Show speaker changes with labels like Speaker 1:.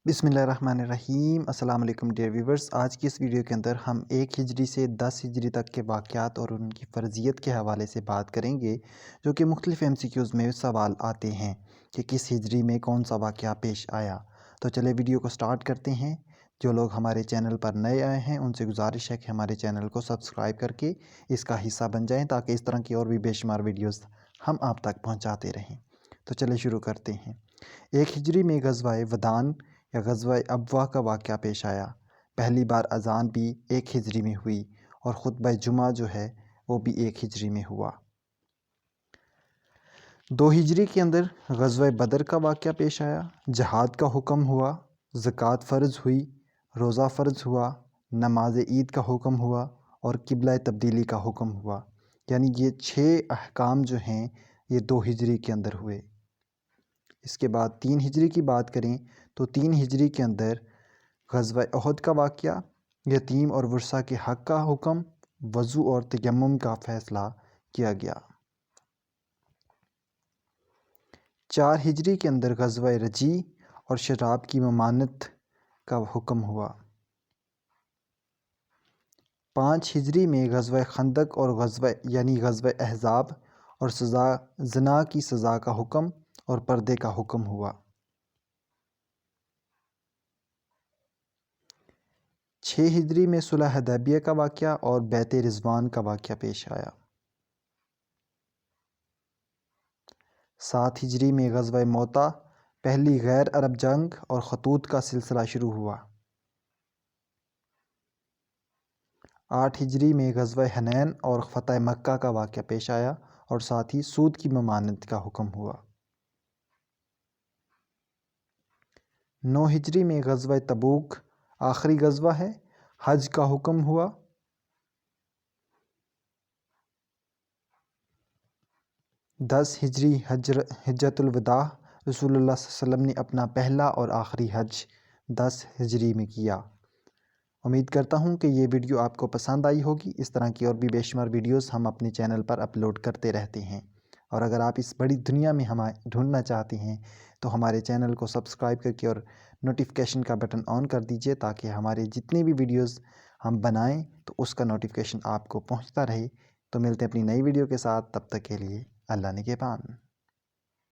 Speaker 1: बिस्मिल्लाहिर्रहमानिर्रहीम। अस्सलाम वालेकुम डियर व्यूवर्स। आज की इस वीडियो के अंदर हम 1 हिजरी से 10 हिजरी तक के वाक़यात और उनकी फ़र्ज़ियत के हवाले से बात करेंगे, जो कि मुख्तलिफ़ MCQs में सवाल आते हैं कि किस हिजरी में कौन सा वाक़या पेश आया। तो चलिए वीडियो को स्टार्ट करते हैं। जो लोग हमारे चैनल पर नए आए हैं उनसे गुजारिश है कि हमारे चैनल को सब्सक्राइब करके इसका हिस्सा बन जाएँ, ताकि इस तरह की और भी बेशुमार वीडियोज़ हम आप तक पहुँचाते रहें। तो चलिए शुरू करते हैं। 1 हिजरी में ग़ज़वा वदान या ग़ज़वा अबवा का वाक़या पेश आया। पहली बार अज़ान भी 1 हिजरी में हुई और ख़ुतबा जुमा जो है वो भी 1 हिजरी में हुआ। 2 हिजरी के अंदर ग़ज़वा बदर का वाक़या पेश आया। जहाद का हुक्म हुआ, ज़कात फ़र्ज़ हुई, रोज़ा फ़र्ज़ हुआ, नमाज ईद का हुक्म हुआ और क़िबला तब्दीली का हुक्म हुआ। यानी ये 6 अहकाम जो हैं ये 2 हिजरी के अंदर हुए। इसके बाद 3 हिजरी की बात करें तो 3 हिजरी के अंदर ग़ज़वा उहद का वाक़या, यतीम और वर्सा के हक़ का हुक्म, वज़ू और तयम्मुम का फ़ैसला किया गया। 4 हिजरी के अंदर ग़ज़वा रजी और शराब की ममानत का हुक्म हुआ। 5 हिजरी में ग़ज़वा खंदक और ग़ज़वा अहज़ाब और ज़िना की सज़ा का हुक्म और पर्दे का हुक्म हुआ। 6 हिजरी में सुलह हुदैबिया का वाक़या और बैत रिज़वान का वाक़या पेश आया। 7 हिजरी में ग़ज़वा मोता, पहली गैर अरब जंग और खतूत का सिलसिला शुरू हुआ। 8 हिजरी में ग़ज़वा हनैन और फ़तह मक्का का वाक़या पेश आया और साथ ही सूद की ममानत का हुक्म हुआ। 9 हिजरी में ग़ज़वा तबूक आखिरी ग़ज़वा है, हज का हुक्म हुआ। 10 हिजरी हिज्जतुल वदा, रसूलुल्लाह सल्लल्लाहु अलैहि वसल्लम ने अपना पहला और आखिरी हज 10 हिजरी में किया। उम्मीद करता हूँ कि ये वीडियो आपको पसंद आई होगी। इस तरह की और भी बेशुमार वीडियोस हम अपने चैनल पर अपलोड करते रहते हैं, और अगर आप इस बड़ी दुनिया में हमें ढूंढना चाहते हैं तो हमारे चैनल को सब्सक्राइब करके और नोटिफिकेशन का बटन ऑन कर दीजिए, ताकि हमारे जितने भी वीडियोस हम बनाएं तो उसका नोटिफिकेशन आपको पहुंचता रहे। तो मिलते हैं अपनी नई वीडियो के साथ, तब तक के लिए अल्लाह निगहबान।